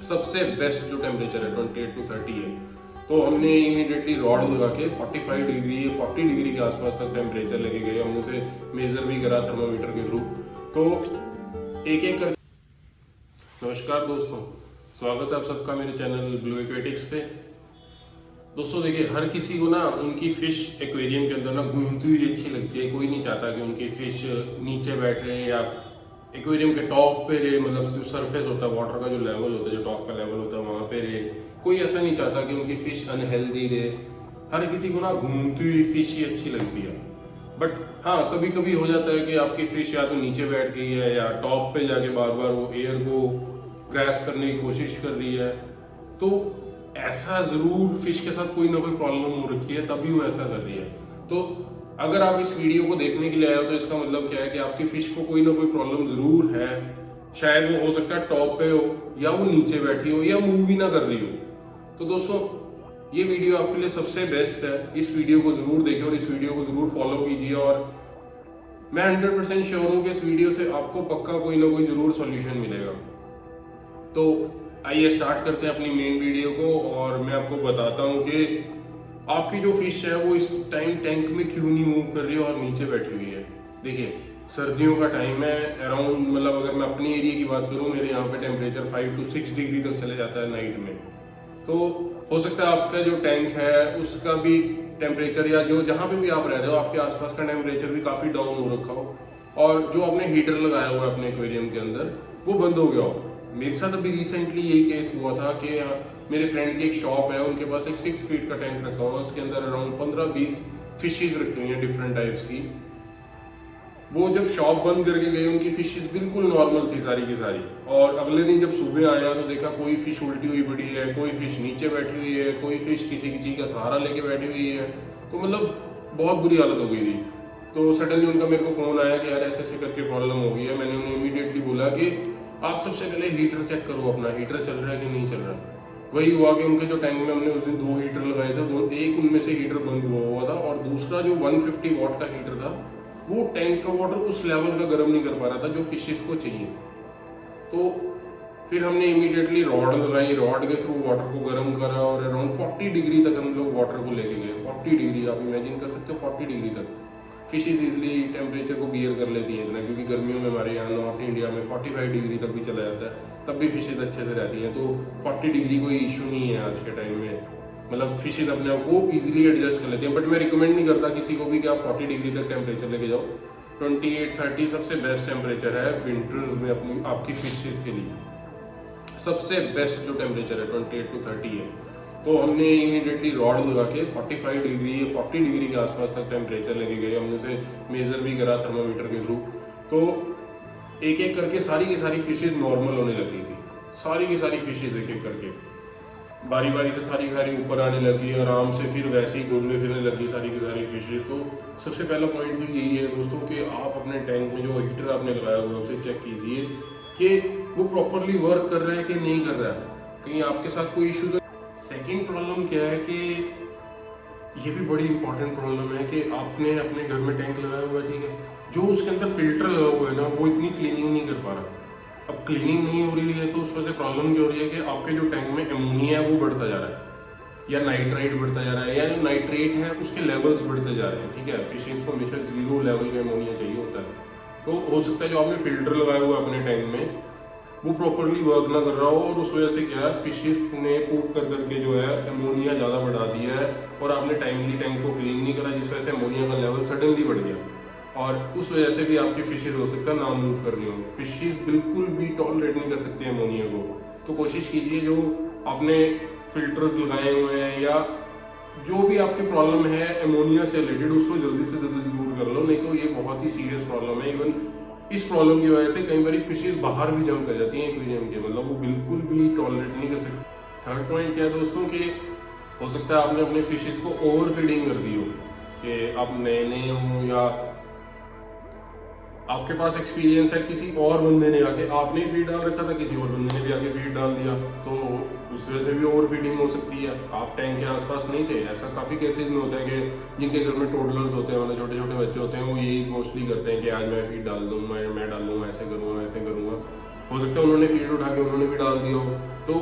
सबसे बेस्ट जो टेम्परेचर है 28 to 30 है। तो हमने इमीडिएटली रॉड लगा के 45 डिग्री 40 डिग्री के आसपास तक टेम्परेचर लेके गए। हमने उसे मेजर भी करा थर्मामीटर के थ्रू। तो एक एक कर नमस्कार दोस्तों, स्वागत है आप सबका मेरे चैनल ब्लू एक्वेटिक्स पे। दोस्तों देखिए, हर किसी को ना उनकी फिश एक्वेरियम के अंदर ना घूमती हुई अच्छी लगती है। कोई नहीं चाहता कि उनकी फिश नीचे बैठे या एक्वेरियम के टॉप पे रहे, मतलब जो सरफेस होता है वाटर का जो लेवल होता है, जो टॉप का लेवल होता है वहाँ पे रहे। कोई ऐसा नहीं चाहता कि उनकी फिश अनहेल्दी रहे। हर किसी को ना घूमती हुई फिश ही अच्छी लगती है। बट हाँ, कभी कभी हो जाता है कि आपकी फिश या तो नीचे बैठ गई है या टॉप पे जाके बार बार वो एयर को ग्रैस्प करने की कोशिश कर रही है। तो ऐसा जरूर फिश के साथ कोई ना कोई प्रॉब्लम हो रखी है, तभी वो ऐसा कर रही है। तो अगर आप इस वीडियो को देखने के लिए आए हो तो इसका मतलब क्या है कि आपकी फिश को कोई ना कोई प्रॉब्लम जरूर है। शायद वो हो सकता है टॉप पे हो, या वो नीचे बैठी हो, या मूव भी ना कर रही हो। तो दोस्तों, ये वीडियो आपके लिए सबसे बेस्ट है। इस वीडियो को जरूर देखें और इस वीडियो को जरूर फॉलो कीजिए। और मैं 100% श्योर हूँ कि इस वीडियो से आपको पक्का कोई ना कोई जरूर सॉल्यूशन मिलेगा। तो आइए स्टार्ट करते हैं अपनी मेन वीडियो को, और मैं आपको बताता हूँ कि आपकी जो फिश है वो इस टाइम टैंक में क्यों नहीं मूव कर रही है और नीचे बैठी हुई है। देखिए, सर्दियों का टाइम है, अराउंड मतलब अगर मैं अपनी एरिया की बात करूँ, मेरे यहाँ पे टेम्परेचर 5 to 6 डिग्री तक चले जाता है नाइट में। तो हो सकता है आपका जो टैंक है उसका भी टेम्परेचर, या जो जहाँ पे भी आप रह रहे हो आपके आसपास का टेम्परेचर भी काफ़ी डाउन हो रखा हो, और जो आपने हीटर लगाया हुआ है अपने एक्वेरियम के अंदर वो बंद हो गया हो। मेरे साथ अभी रिसेंटली यही केस हुआ था कि मेरे फ्रेंड की एक शॉप है, उनके पास एक 6 फीट का टैंक रखा हुआ है। उसके अंदर अराउंड 15-20 फिशेज रखी हुई हैं डिफरेंट टाइप्स की। वो जब शॉप बंद करके गए, उनकी फिशेज बिल्कुल नॉर्मल थी सारी की सारी। और अगले दिन जब सुबह आया तो देखा कोई फिश उल्टी हुई पड़ी है, कोई फिश नीचे बैठी हुई है, कोई फिश किसी चीज़ का सहारा लेके बैठी हुई है। तो मतलब बहुत बुरी हालत हो गई थी। तो सडनली उनका मेरे को फ़ोन आया कि यार ऐसे ऐसे करके प्रॉब्लम हो गई है। मैंने उन्हें इमीडिएटली बोला कि आप सबसे पहले हीटर चेक करो, अपना हीटर चल रहा है कि नहीं चल रहा। वही हुआ कि उनके जो टैंक में हमने उस दिन 2 हीटर लगाए थे, एक उनमें से हीटर बंद हुआ था, और दूसरा जो 150 वॉट का हीटर था वो टैंक का वाटर उस लेवल का गर्म नहीं कर पा रहा था जो फिशेस को चाहिए। तो फिर हमने इमीडिएटली रॉड लगाई, रॉड के थ्रू वाटर को गर्म करा, और अराउंड 40 डिग्री तक हम लोग वाटर को लेके गए। 40 डिग्री आप इमेजिन कर सकते हो, 40 डिग्री तक फिशेज इजली टेम्परेचर को बियर कर लेती हैं इतना, क्योंकि गर्मियों में हमारे यहाँ नॉर्थ इंडिया में 45 डिग्री तक भी चला जाता है, तब भी फिशेज अच्छे से रहती हैं। तो 40 डिग्री कोई इशू नहीं है आज के टाइम में, मतलब फिशेज अपने आप को इजीली एडजस्ट कर लेती हैं। बट मैं रिकमेंड नहीं करता किसी को भी कि आप 40 डिग्री तक टेम्परेचर लेके जाओ। 28-30 सबसे बेस्ट टेम्परेचर है विंटर्स में अपनी आपकी फिशेज के लिए। सबसे बेस्ट जो टेम्परेचर है 28 to 30 है। तो हमने इमीडिएटली रॉड लगा के 45 डिग्री 40 डिग्री के आसपास तक टेम्परेचर लेके गए। हमने उसे मेजर भी करा थर्मामीटर के थ्रू। तो एक एक करके सारी की सारी फिशेज नॉर्मल होने लगी थी। सारी की सारी फिशेज एक एक करके बारी बारी से सारी की सारी ऊपर आने लगी, आराम से फिर वैसे ही घूमने फिरने लगी सारी की सारी फिशेज। तो सबसे पहला पॉइंट तो यही है दोस्तों कि आप अपने टैंक में जो हीटर आपने लगाया हुआ है उसे चेक कीजिए कि वो प्रॉपरली वर्क कर रहा है कि नहीं कर रहा है, कहीं आपके साथ कोई इशू तो। सेकेंड प्रॉब्लम क्या है कि ये भी बड़ी इंपॉर्टेंट प्रॉब्लम है कि आपने अपने घर में टैंक लगाया हुआ है, ठीक है, जो उसके अंदर फिल्टर लगा हुआ है ना वो इतनी क्लीनिंग नहीं कर पा रहा। अब क्लीनिंग नहीं हो रही है तो उस वजह से प्रॉब्लम क्या हो रही है कि आपके जो टैंक में एमोनिया है वो बढ़ता जा रहा है, या नाइट्राइट बढ़ता जा रहा है, या जो नाइट्रेट है उसके लेवल्स बढ़ते जा रहे हैं। ठीक है, फिशेज को हमेशा 0 लेवल का एमोनिया चाहिए होता है। तो हो सकता है जो आपने फिल्टर लगाया हुआ है अपने टैंक में वो प्रॉपरली वर्क ना कर रहा हो, और उस वजह से क्या है फिशेस ने पूप कर करके जो है एमोनिया ज़्यादा बढ़ा दिया है, और आपने टाइमली टैंक को क्लीन नहीं करा, जिस वजह से एमोनिया का लेवल सडनली बढ़ गया, और उस वजह से भी आपकी फिशेज हो सकता है ना मूव कर रही हो। फिशेज बिल्कुल भी टॉलरेट नहीं कर सकती एमोनिया को। तो कोशिश कीजिए जो आपने फिल्टर्स लगाए हुए हैं या जो भी आपकी प्रॉब्लम है एमोनिया से रिलेटेड, उसको जल्दी से जल्दी दूर कर लो, नहीं तो ये बहुत ही सीरियस प्रॉब्लम है। इवन इस प्रॉब्लम की वजह से कई बार फिशेज बाहर भी जंप कर जाती हैं एक्वेरियम के, मतलब वो बिल्कुल भी टॉलरेट नहीं कर सकती। थर्ड पॉइंट क्या है दोस्तों कि हो सकता है आपने अपने फिशेज को ओवर फीडिंग कर दी हो, कि आप नए नए हो या आपके पास एक्सपीरियंस है, किसी और बंदे ने आके आपने फीड डाल रखा था, किसी और बंदे ने भी आके फीड डाल दिया, तो उस वजह से भी ओवर फीडिंग हो सकती है। आप टैंक के आसपास नहीं थे, ऐसा काफ़ी केसेज में होता है कि जिनके घर में टोडलर्स होते हैं, मतलब छोटे छोटे बच्चे होते हैं, वो यही मोस्टली करते हैं कि आज मैं फीड डाल दूँ, मैं डाल दूँ, ऐसे करूँगा ऐसे करूँगा। हो सकता है उन्होंने फीड उठा के उन्होंने भी डाल दिया हो। तो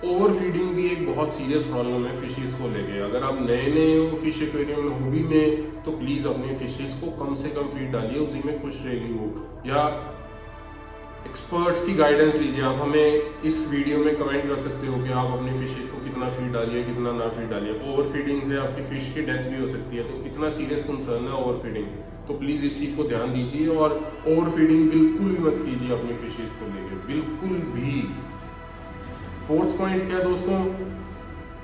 ओवर फीडिंग भी एक बहुत सीरियस प्रॉब्लम है फिशेस को लेके। अगर आप नए नए हो फिश एक्वेरियम में, हॉबी में, तो प्लीज़ अपने फिशेस को कम से कम फीड डालिए, उसी में खुश रहेगी वो। या एक्सपर्ट्स की गाइडेंस लीजिए। आप हमें इस वीडियो में कमेंट कर सकते हो कि आप अपनी फिशेस को कितना फीड डालिए, कितना ना फीड डालिए। ओवर फीडिंग से आपकी फिश की डेथ भी हो सकती है, तो कितना सीरियस कंसर्न है ओवर फीडिंग। तो प्लीज़ इस चीज़ को ध्यान दीजिए और ओवर फीडिंग बिल्कुल भी मत कीजिए अपनी फिशेस को लेके, बिल्कुल भी। फोर्थ पॉइंट क्या है दोस्तों,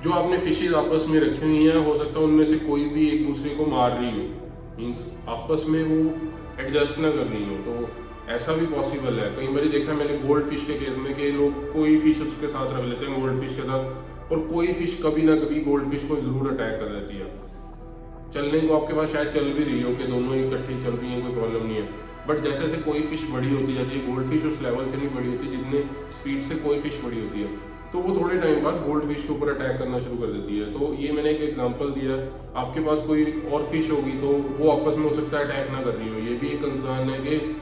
जो आपने फिशेज आपस में रखी हुई हैं, हो सकता है उनमें से कोई भी एक दूसरे को मार रही हो, मीन्स आपस में वो एडजस्ट ना कर रही हो, तो ऐसा भी पॉसिबल है। कई बार देखा मैंने गोल्ड फिश के केस में कि लोग कोई फिश उसके साथ रख लेते हैं, गोल्ड फिश के साथ, और कोई फिश कभी ना कभी गोल्ड फिश को जरूर अटैक कर देती है। चलने को आपके पास शायद चल भी रही हो कि दोनों ही इकट्ठी चल रही हैं, कोई प्रॉब्लम नहीं है, बट जैसे जैसे कोई फिश बड़ी होती जाती है, गोल्ड फिश उस लेवल से नहीं बड़ी होती जितने स्पीड से कोई फिश बड़ी होती है, तो वो थोड़े टाइम बाद गोल्ड फिश के ऊपर अटैक करना शुरू कर देती है। तो ये मैंने एक एग्जांपल दिया, आपके पास कोई और फिश होगी तो वो आपस में हो सकता है अटैक ना कर रही हो। ये भी एक कंसर्न है कि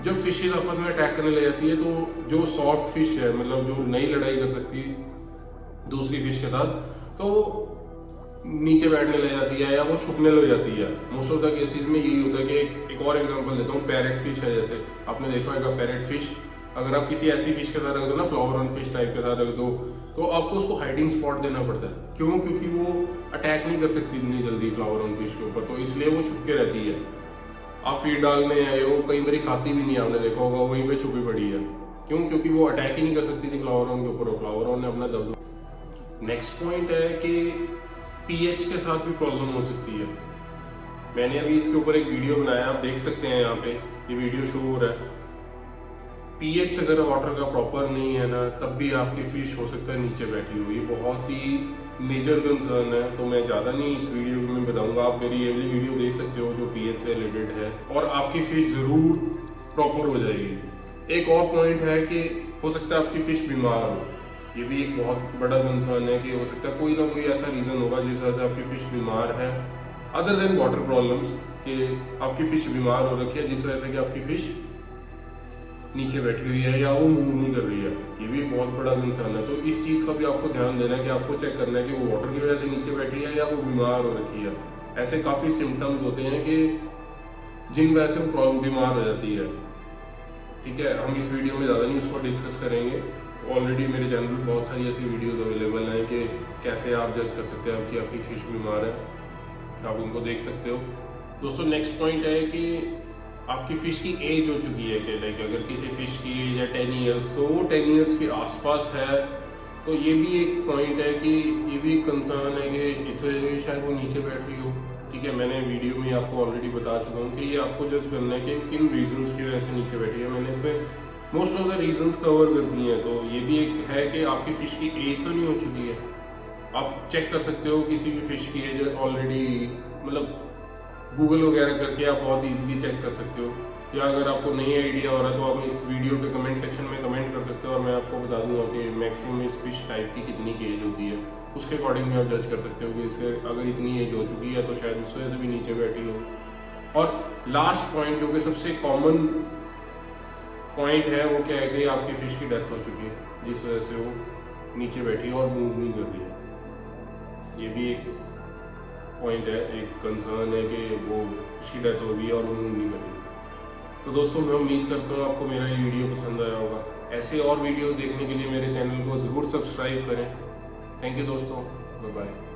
जब फिशेज आपस में अटैक करने लग जाती है, तो जो सॉफ्ट फिश है, मतलब जो नई लड़ाई कर सकती दूसरी फिश के साथ, तो नीचे बैठने लग जाती है या वो छुपने लग जाती है। मोस्ट ऑफ द केसेस में यही होता है कि एक और एग्जांपल देता हूँ, पैरेट फिश है। जैसे आपने देखा होगा पैरेट फिश, अगर आप किसी ऐसी फिश के साथ रख दो ना, फ्लावर ऑन फिश टाइप के साथ रख दो, तो आपको उसको हाइडिंग स्पॉट देना पड़ता है। क्यों? क्योंकि वो अटैक नहीं कर सकती इतनी जल्दी फ्लावर ऑन फिश के ऊपर, तो इसलिए वो छुप के रहती है। आप फीड डालने आए हो, कई बार खाती भी नहीं, आपने देखा होगा वहीं पे छुपी पड़ी है। क्यों? क्योंकि वो अटैक ही नहीं कर सकती थी फ्लावर ऑन के ऊपर, फ्लावर ऑन ने अपना दब। नेक्स्ट पॉइंट है कि पीएच के साथ भी प्रॉब्लम हो सकती है। मैंने अभी इसके ऊपर एक वीडियो बनाया, आप देख सकते हैं, यहाँ पे ये वीडियो शो हो रहा है। पीएच अगर वाटर का प्रॉपर नहीं है ना, तब भी आपकी फिश हो सकता है नीचे बैठी हुई। बहुत ही मेजर कंसर्न है, तो मैं ज़्यादा नहीं इस वीडियो में बताऊंगा। आप मेरी ये वीडियो देख सकते हो जो पीएच से रिलेटेड है, और आपकी फिश ज़रूर प्रॉपर हो जाएगी। एक और पॉइंट है कि हो सकता है आपकी फिश बीमार हो, ये भी एक बहुत बड़ा कंसर्न है कि हो सकता है कोई ना कोई ऐसा रीज़न होगा जिस वजह से आपकी फिश बीमार है, अदर देन वाटर प्रॉब्लम्स, कि आपकी फिश बीमार हो रखी है जिस वजह से कि आपकी फिश नीचे बैठी हुई है या वो मूव नहीं कर रही है। ये भी बहुत बड़ा कंसर्न है। तो इस चीज़ का भी आपको ध्यान देना है कि आपको चेक करना है कि वो वाटर की वजह से नीचे बैठी है या वो बीमार हो रखी है। ऐसे काफ़ी सिम्टम्स होते हैं कि जिन वजह से वो प्रॉब्लम बीमार हो जाती है। ठीक है, हम इस वीडियो में ज़्यादा नहीं उसको डिस्कस करेंगे। ऑलरेडी मेरे चैनल पर बहुत सारी ऐसी वीडियोस अवेलेबल हैं कि कैसे आप जज कर सकते हैं कि आपकी फिश बीमार है, आप उनको देख सकते हो। दोस्तों नेक्स्ट पॉइंट है कि आपकी फ़िश की एज हो चुकी है कि लाइक अगर किसी फ़िश की एज है 10 ईयर्स, तो वो 10 ईयर्स के आसपास है, तो ये भी एक पॉइंट है कि ये भी एक कंसर्न है कि इस वजह से शायद वो नीचे बैठ रही हो। ठीक है, मैंने वीडियो में आपको ऑलरेडी बता चुका हूँ कि ये आपको जज करना है कि किन रीजंस की वजह से नीचे बैठी है। मैंने इसमें most of the reasons cover कर दिए हैं। तो ये भी एक है कि आपकी फ़िश की एज तो नहीं हो चुकी है। आप चेक कर सकते हो किसी भी फ़िश की एज ऑलरेडी, मतलब गूगल वगैरह करके आप बहुत इजीली चेक कर सकते हो, या अगर आपको नहीं आइडिया हो रहा तो आप इस वीडियो के कमेंट सेक्शन में कमेंट कर सकते हो, और मैं आपको बता दूंगा कि मैक्सिमम इस फिश टाइप की कितनी की एज होती है। उसके अकॉर्डिंग भी आप जज कर सकते हो कि इससे अगर इतनी एज हो चुकी है तो शायद उस वजह से भी नीचे बैठी हो। और लास्ट पॉइंट जो कि सबसे कॉमन पॉइंट है वो क्या है कि आपकी फ़िश की डेथ हो चुकी है जिस वजह से वो नीचे बैठी है और मूव नहीं कर रही है। ये भी एक पॉइंट है, एक कंसर्न है कि वो उसकी डेथ हो गई है और वो मूव नहीं कर रही। तो दोस्तों मैं उम्मीद करता हूँ आपको मेरा ये वीडियो पसंद आया होगा। ऐसे और वीडियोस देखने के लिए मेरे चैनल को ज़रूर सब्सक्राइब करें। थैंक यू दोस्तों, बाय बाय।